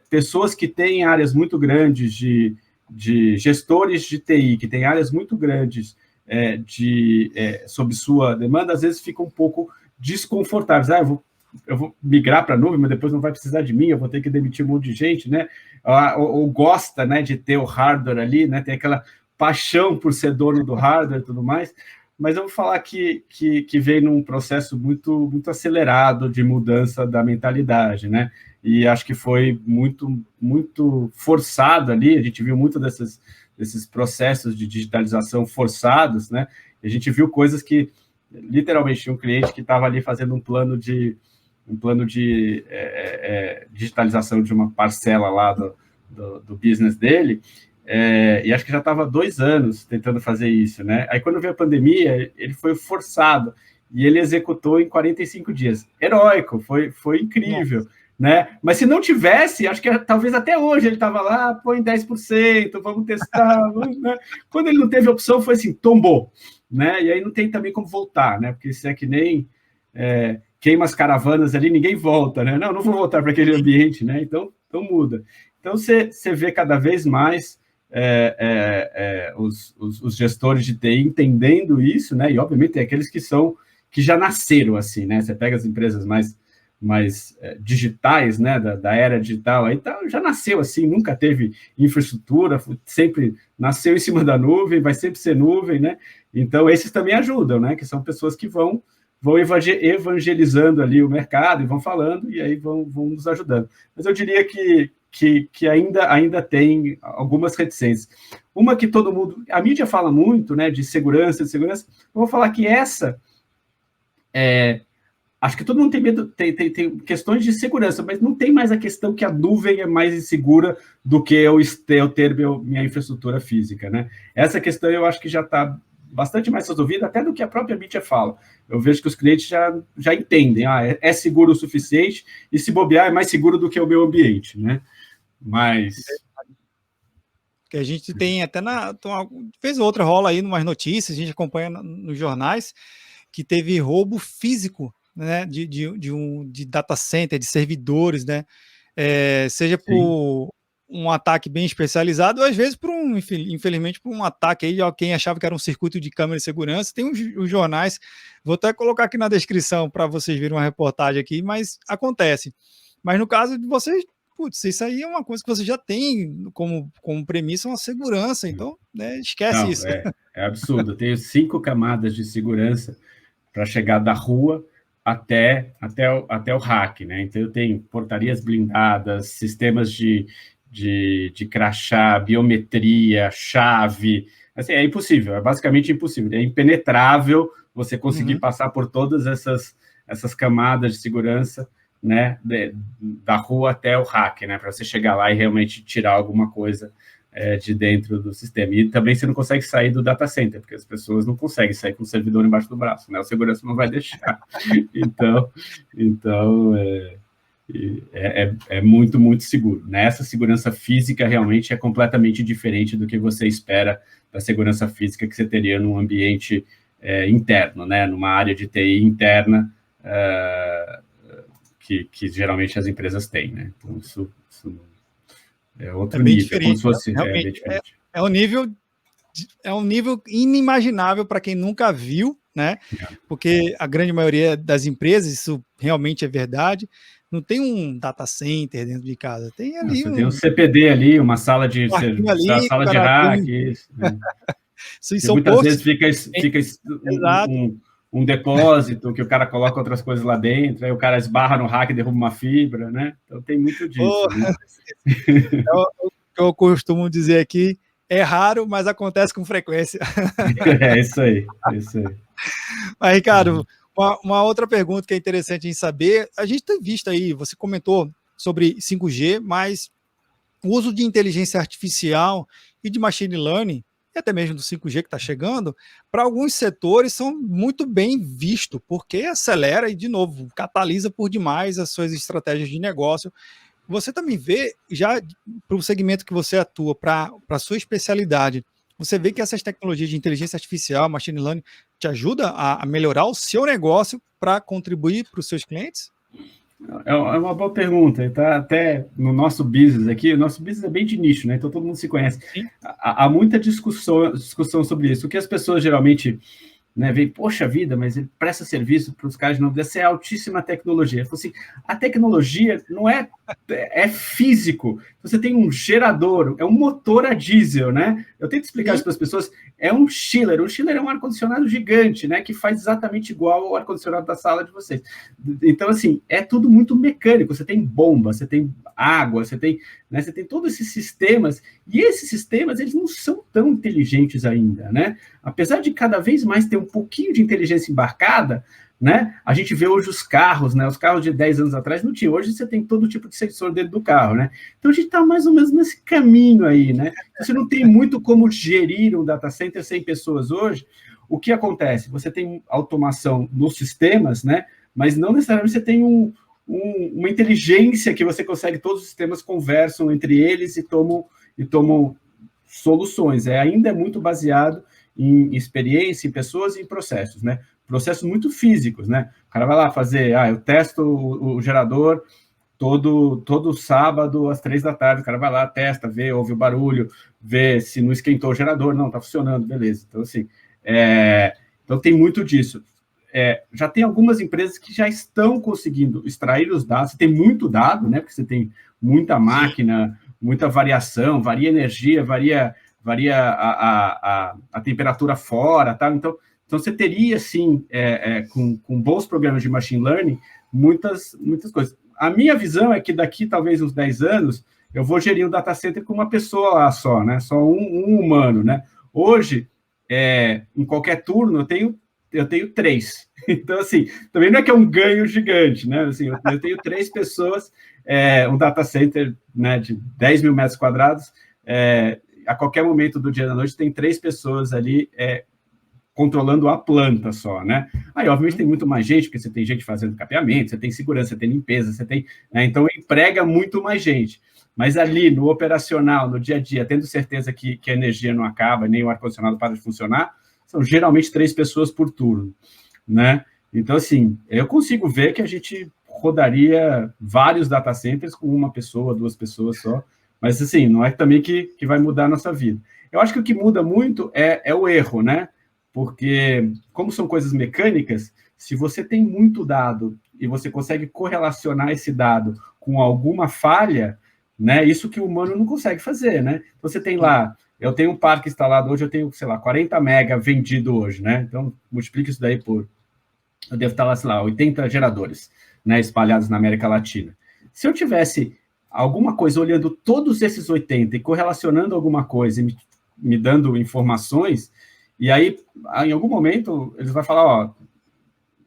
pessoas que têm áreas muito grandes de gestores de TI, que têm áreas muito grandes sob sua demanda, às vezes ficam um pouco desconfortáveis. Eu vou migrar para a nuvem, mas depois não vai precisar de mim, eu vou ter que demitir um monte de gente, né? Ou gosta, né, de ter o hardware ali, né? Tem aquela paixão por ser dono do hardware e tudo mais. Mas eu vou falar que vem num processo muito, muito acelerado de mudança da mentalidade, né? E acho que foi muito, muito forçado ali. A gente viu muito desses processos de digitalização forçados, né? E a gente viu coisas que, literalmente, tinha um cliente que estava ali fazendo um plano de digitalização de uma parcela lá do business dele, e acho que já estava 2 anos tentando fazer isso, né? Aí, quando veio a pandemia, ele foi forçado, e ele executou em 45 dias. Heróico, foi incrível, né? Mas se não tivesse, acho que talvez até hoje ele estava lá, põe 10%, vamos testar, né? Quando ele não teve opção, foi assim, tombou, né? E aí não tem também como voltar, né? Porque isso é que nem... queima as caravanas ali, ninguém volta, né? Não vou voltar para aquele ambiente, né? Então muda. Então, você vê cada vez mais os gestores de TI entendendo isso, né? E, obviamente, tem aqueles que já nasceram assim, né? Você pega as empresas mais digitais, né? Da era digital, aí já nasceu assim, nunca teve infraestrutura, sempre nasceu em cima da nuvem, vai sempre ser nuvem, né? Então, esses também ajudam, né? Que são pessoas que vão evangelizando ali o mercado e vão falando, e aí vão nos ajudando. Mas eu diria que ainda tem algumas reticências. Uma que todo mundo... A mídia fala muito, né, de segurança. Eu vou falar que acho que todo mundo tem medo, tem questões de segurança, mas não tem mais a questão que a nuvem é mais insegura do que eu ter minha infraestrutura física, né? Essa questão eu acho que já está bastante mais resolvida, até do que a própria mídia fala. Eu vejo que os clientes já entendem, é seguro o suficiente, e se bobear é mais seguro do que o meu ambiente, né? Mas... Que a gente tem até vez ou outra rola aí umas notícias, a gente acompanha nos jornais, que teve roubo físico, né, de data center, de servidores, né? Seja por um ataque bem especializado, ou às vezes, infelizmente, por um ataque aí de quem achava que era um circuito de câmera de segurança. Tem os jornais, vou até colocar aqui na descrição para vocês verem uma reportagem aqui, mas acontece. Mas no caso de vocês, isso aí é uma coisa que você já tem como premissa, uma segurança, então, né, esquece isso. É absurdo. Eu tenho 5 camadas de segurança para chegar da rua até o rack, né? Então, eu tenho portarias blindadas, sistemas de crachá, biometria, chave. Assim, é impossível, é basicamente impossível. É impenetrável você conseguir passar por todas essas camadas de segurança, né, da rua até o rack, né, para você chegar lá e realmente tirar alguma coisa de dentro do sistema. E também você não consegue sair do data center, porque as pessoas não conseguem sair com o servidor embaixo do braço, né? O segurança não vai deixar. Então é muito, muito seguro. Essa segurança física realmente é completamente diferente do que você espera da segurança física que você teria num ambiente interno, né? Numa área de TI interna que geralmente as empresas têm, né? Então, isso é outro nível, diferente, como se fosse bem diferente. É um nível inimaginável para quem nunca viu, né? Porque a grande maioria das empresas, isso realmente é verdade, não tem um data center dentro de casa, tem ali Você tem um CPD ali, uma sala de quartinho ali, sala de cara, hack, isso, né? Sim, Que são muitas poucos. vezes fica Exato. um depósito que o cara coloca outras coisas lá dentro, aí o cara esbarra no hack e derruba uma fibra, né? Então tem muito disso, Oh, né? o que eu costumo dizer aqui, é raro, mas acontece com frequência. É isso aí, é isso aí. Mas, Ricardo, uma outra pergunta que é interessante em saber, a gente tem visto aí, você comentou sobre 5G, mas o uso de inteligência artificial e de machine learning, e até mesmo do 5G que está chegando, para alguns setores são muito bem vistos, porque acelera e, de novo, catalisa por demais as suas estratégias de negócio. Você também vê, já para o segmento que você atua, para a sua especialidade, você vê que essas tecnologias de inteligência artificial, machine learning, te ajuda a melhorar o seu negócio para contribuir para os seus clientes? É uma boa pergunta. Tá até no nosso business aqui, o nosso business é bem de nicho, né? Então todo mundo se conhece. Sim. Há muita discussão sobre isso. O que as pessoas geralmente, né, veem, poxa vida, mas ele presta serviço para os caras de novo, dessa é altíssima tecnologia. Assim, a tecnologia não é físico. Você tem um gerador, é um motor a diesel, né? Eu tento explicar isso para as pessoas. É um chiller. Um chiller é um ar-condicionado gigante, né? Que faz exatamente igual ao ar-condicionado da sala de vocês. Então, assim, é tudo muito mecânico. Você tem bomba, você tem água, você tem todos esses sistemas. E esses sistemas, eles não são tão inteligentes ainda, né? Apesar de cada vez mais ter um pouquinho de inteligência embarcada, né? A gente vê hoje os carros, né? Os carros de 10 anos atrás não tinha. Hoje você tem todo tipo de sensor dentro do carro, né? Então a gente está mais ou menos nesse caminho aí, né? Você não tem muito como gerir um data center sem pessoas hoje. O que acontece? Você tem automação nos sistemas, né? Mas não necessariamente você tem uma inteligência que você consegue, todos os sistemas conversam entre eles e tomam soluções. Ainda é muito baseado em experiência, em pessoas e em processos, né? Processos muito físicos, né? O cara vai lá fazer, eu testo o gerador todo sábado às 3 da tarde, o cara vai lá, testa, vê, ouve o barulho, vê se não esquentou o gerador, não, tá funcionando, beleza. Então, assim, então tem muito disso. Já tem algumas empresas que já estão conseguindo extrair os dados, você tem muito dado, né? Porque você tem muita máquina, muita variação, varia a energia, varia a temperatura fora, tá? Então você teria, sim, com bons programas de machine learning, muitas coisas. A minha visão é que daqui, talvez, uns 10 anos, eu vou gerir um data center com uma pessoa lá só, né? Só um humano, né? Hoje, em qualquer turno, eu tenho 3. Então, assim, também não é que é um ganho gigante, né? Assim, eu tenho 3 pessoas, um data center, né, de 10 mil metros quadrados, a qualquer momento do dia e da noite tem 3 pessoas ali controlando a planta só, né? Aí, obviamente, tem muito mais gente, porque você tem gente fazendo capeamento, você tem segurança, você tem limpeza, você tem... Né? Então, emprega muito mais gente. Mas ali, no operacional, no dia a dia, tendo certeza que a energia não acaba, nem o ar-condicionado para de funcionar, são geralmente 3 pessoas por turno, né? Então, assim, eu consigo ver que a gente rodaria vários data centers com uma pessoa, 2 pessoas só, mas, assim, não é também que vai mudar a nossa vida. Eu acho que o que muda muito é o erro, né? Porque, como são coisas mecânicas, se você tem muito dado e você consegue correlacionar esse dado com alguma falha, né? Isso que o humano não consegue fazer, né? Você tem lá, eu tenho um parque instalado hoje, eu tenho, sei lá, 40 mega vendido hoje, né? Então, multiplica isso daí eu devo estar lá, sei lá, 80 geradores, né, espalhados na América Latina. Se eu tivesse alguma coisa olhando todos esses 80 e correlacionando alguma coisa e me dando informações, e aí, em algum momento, eles vão falar,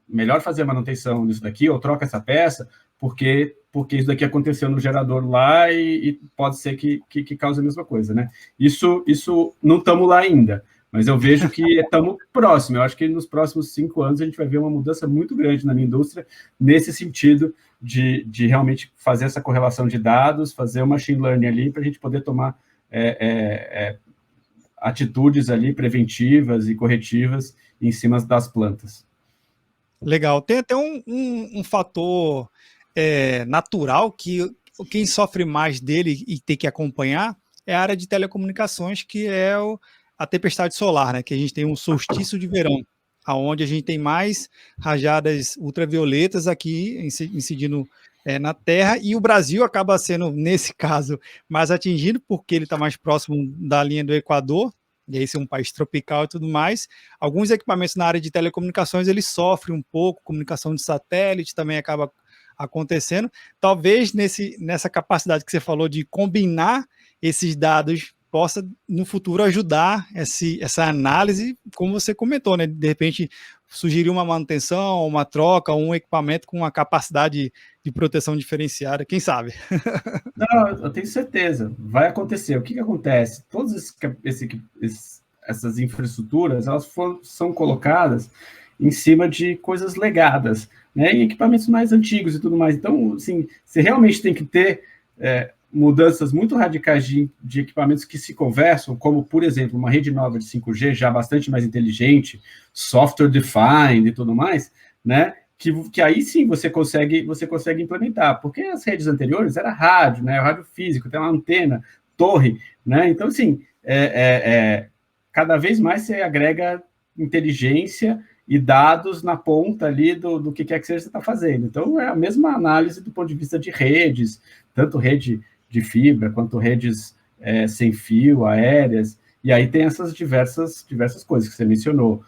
melhor fazer a manutenção disso daqui, ou troca essa peça, porque isso daqui aconteceu no gerador lá e pode ser que cause a mesma coisa, né? Isso não estamos lá ainda, mas eu vejo que estamos próximos. Eu acho que nos próximos 5 anos a gente vai ver uma mudança muito grande na minha indústria, nesse sentido de realmente fazer essa correlação de dados, fazer o machine learning ali, para a gente poder tomar atitudes ali preventivas e corretivas em cima das plantas. Legal. Tem até um fator natural que quem sofre mais dele e tem que acompanhar é a área de telecomunicações, que é a tempestade solar, né? Que a gente tem um solstício de verão. aonde a gente tem mais rajadas ultravioletas aqui incidindo na Terra, e o Brasil acaba sendo, nesse caso, mais atingido, porque ele está mais próximo da linha do Equador, e aí ser um país tropical e tudo mais. Alguns equipamentos na área de telecomunicações, eles sofrem um pouco, comunicação de satélite também acaba acontecendo. Talvez nessa capacidade que você falou de combinar esses dados possa, no futuro, ajudar essa análise, como você comentou, né? De repente, sugerir uma manutenção, uma troca, um equipamento com uma capacidade de proteção diferenciada, quem sabe? Não, eu tenho certeza, vai acontecer. O que acontece? Todas essas infraestruturas, elas são colocadas em cima de coisas legadas, né? Em equipamentos mais antigos e tudo mais. Então, assim, você realmente tem que ter mudanças muito radicais de equipamentos que se conversam, como, por exemplo, uma rede nova de 5G, já bastante mais inteligente, software defined e tudo mais, né? Que aí sim você consegue implementar, porque as redes anteriores era rádio, né? Rádio físico, tem uma antena, torre, né? Então, assim, cada vez mais você agrega inteligência e dados na ponta ali do que quer que seja que você está fazendo. Então, é a mesma análise do ponto de vista de redes, tanto rede de fibra, quanto redes sem fio, aéreas, e aí tem essas diversas coisas que você mencionou,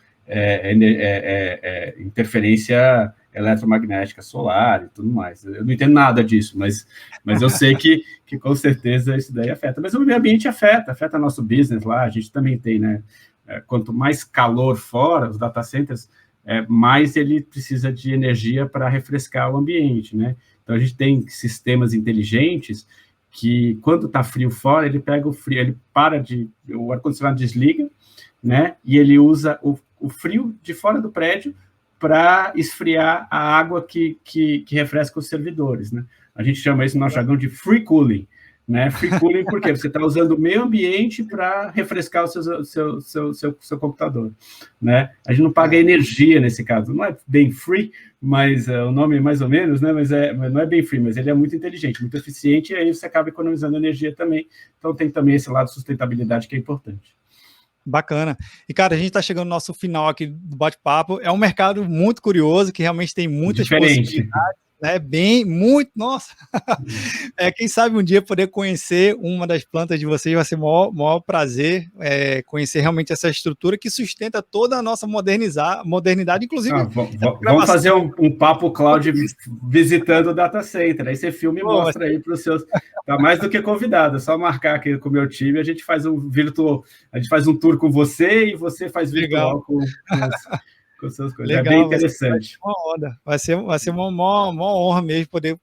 interferência eletromagnética solar e tudo mais. Eu não entendo nada disso, mas eu sei que com certeza isso daí afeta. Mas o meio ambiente afeta nosso business lá, a gente também tem, né? Quanto mais calor fora, os data centers, mais ele precisa de energia para refrescar o ambiente, né? Então, a gente tem sistemas inteligentes que, quando está frio fora, ele pega o frio, o ar-condicionado desliga, né? E ele usa o frio de fora do prédio para esfriar a água que refresca os servidores, né? A gente chama isso no nosso jargão de free cooling, né? Free cooling porque você está usando o meio ambiente para refrescar o seu computador, né? A gente não paga energia nesse caso, não é bem free, mas o nome é mais ou menos, né? Mas não é bem free, mas ele é muito inteligente, muito eficiente, e aí você acaba economizando energia também. Então tem também esse lado de sustentabilidade que é importante. Bacana. E, cara, a gente está chegando no nosso final aqui do bate-papo. É um mercado muito curioso, que realmente tem muitas possibilidades, né? Nossa! Quem sabe um dia poder conhecer uma das plantas de vocês, vai ser o maior prazer conhecer realmente essa estrutura que sustenta toda a nossa modernidade, inclusive... vamos fazer um papo, Cláudio, visitando o data center. Aí você filma e mostra aí para os seus... Tá mais do que convidado, é só marcar aqui com o meu time, a gente faz um virtual, a gente faz um tour com você e você faz virtual com suas coisas. Legal, é bem interessante. Vai ser uma honra mesmo poder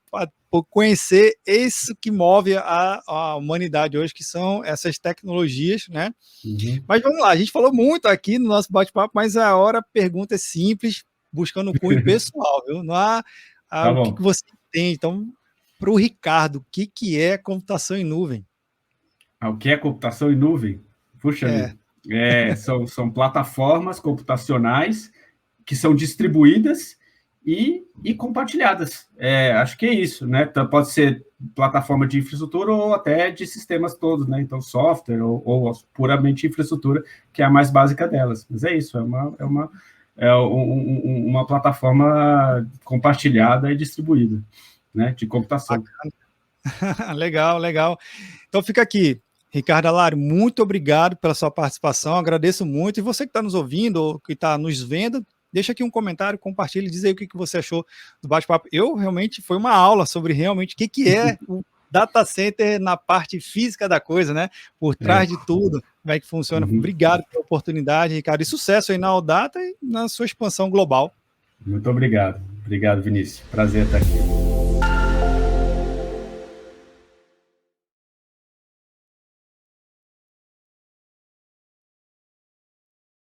conhecer isso que move a humanidade hoje, que são essas tecnologias, né? Uhum. Mas vamos lá, a gente falou muito aqui no nosso bate-papo, mas a pergunta é simples, buscando o cunho pessoal, viu? Não há o que você tem. Então, para o Ricardo, o que é computação em nuvem? O que é computação em nuvem? Puxa, são plataformas computacionais que são distribuídas e compartilhadas. Acho que é isso, né? Então, pode ser plataforma de infraestrutura ou até de sistemas todos, né? Então, software ou puramente infraestrutura, que é a mais básica delas. Mas é isso, uma plataforma compartilhada e distribuída, né? De computação. Legal. Então, fica aqui. Ricardo Alari, muito obrigado pela sua participação, agradeço muito. E você que está nos ouvindo ou que está nos vendo, deixa aqui um comentário, compartilhe, diz aí o que você achou do bate-papo. Foi uma aula sobre realmente o que é o data center na parte física da coisa, né? Por trás de tudo, como é que funciona. Uhum. Obrigado pela oportunidade, Ricardo, e sucesso aí na Aldata e na sua expansão global. Muito obrigado. Obrigado, Vinícius. Prazer estar aqui.